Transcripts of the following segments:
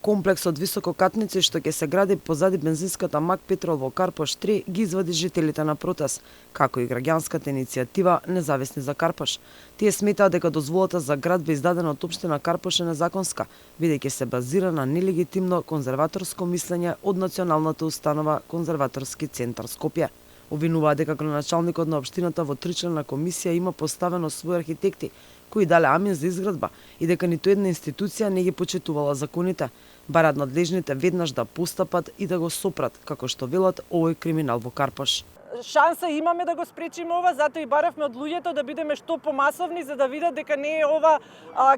комплекс од висококатници што ќе се гради позади бензинската МАК Петрол во Карпош 3 ги извади жителите на Протас, како и граѓанската иницијатива Независни за Карпош. Тие сметаат дека дозволата за градба издадена од општина Карпош е незаконска, бидејќи се базира на нелегитимно конзерваторско мислење од Националната установа Конзерваторски центар Скопје. Обвинуваат дека градоначалникот на општината во тричлена комисија има поставено своји архитекти кои дале амин за изградба и дека ниту една институција не ги почитувала законите. Барат надлежните веднаш да постапат и да го сопрат, како што велат овој криминал во Карпош. Шанса имаме да го спречиме ова, затоа и баравме од луѓето да бидеме што помасовни за да видат дека не е ова,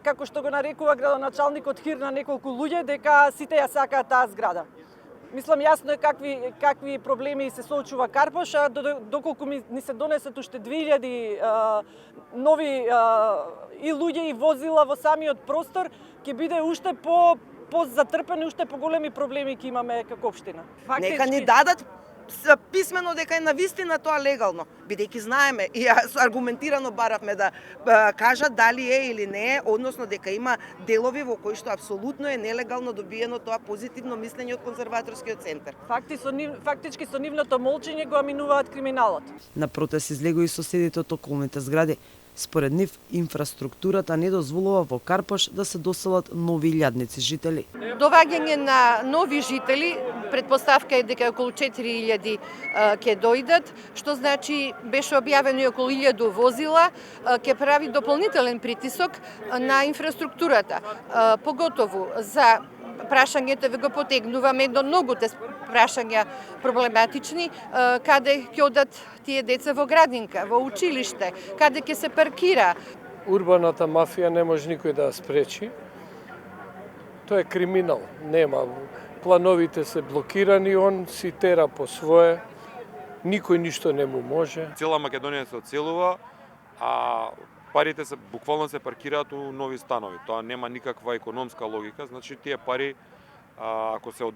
како што го нарекува градоначалникот хир на неколку луѓе, дека сите ја сакаат таа зграда. Мислам, јасно е какви проблеми се соочува Карпош, а доколку ни се донесат уште 2000 нови и луѓе и возила во самиот простор, ќе биде уште по-затрпени, уште поголеми проблеми ќе имаме како општина. Нека ни дадат писмено дека е навистина тоа легално, бидејќи знаеме и аргументирано баравме да кажат дали е или не е, односно дека има делови во кои што апсолутно е нелегално добиено тоа позитивно мислење од конзерваторскиот центар. Фактички со нивното молчење го аминуваат криминалот. На протест излегоа и соседите од околните згради. Според нив, инфраструктурата не дозволува во Карпош да се доселат нови илјадници жители. Доваѓање на нови жители, предпоставка е дека околу 4000 ќе дојдат, што значи беше објавено и околу 1000 возила, ќе прави дополнителен притисок на инфраструктурата. Поготово за прашањето ви го потегнуваме до многуте прашања проблематични, каде ќе одат тие деца во градинка, во училиште, каде ќе се паркира. Урбаната мафија не може никој да ја спречи. Тоа е криминал, нема. Плановите се блокирани, он си тера по свое, никој ништо не му може. Цела Македонија се оцелува, а парите се буквално се паркираат у нови станови. Тоа нема никаква економска логика, значи тие пари ако се од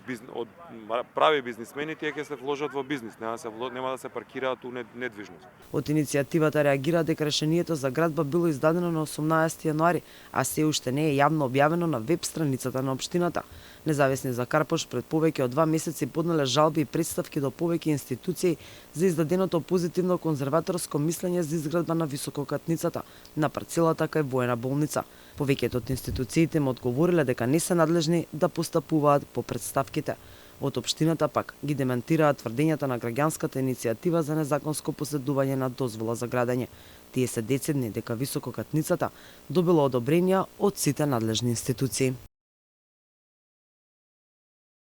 прави бизнисмени, тие ќе се вложат во бизнис, нема да се паркираат у недвижност. Од иницијативата реагира дека решението за градба било издадено на 18 јануари, а се уште не е јавно објавено на веб страницата на општината. Независни за Карпош пред повеќе од 2 месеци поднале жалби и представки до повеќе институции за издаденото позитивно конзерваторско мислење за изградба на висококатницата на парцелата кај воена болница. Повеќето од институциите му одговориле дека не се надлежни да постапуваат по представките. Од општината пак ги демантираат тврдењата на граѓанската иницијатива за незаконско поседување на дозвола за градење. Тие се децидни дека висококатницата добила одобренија од сите надлежни институции.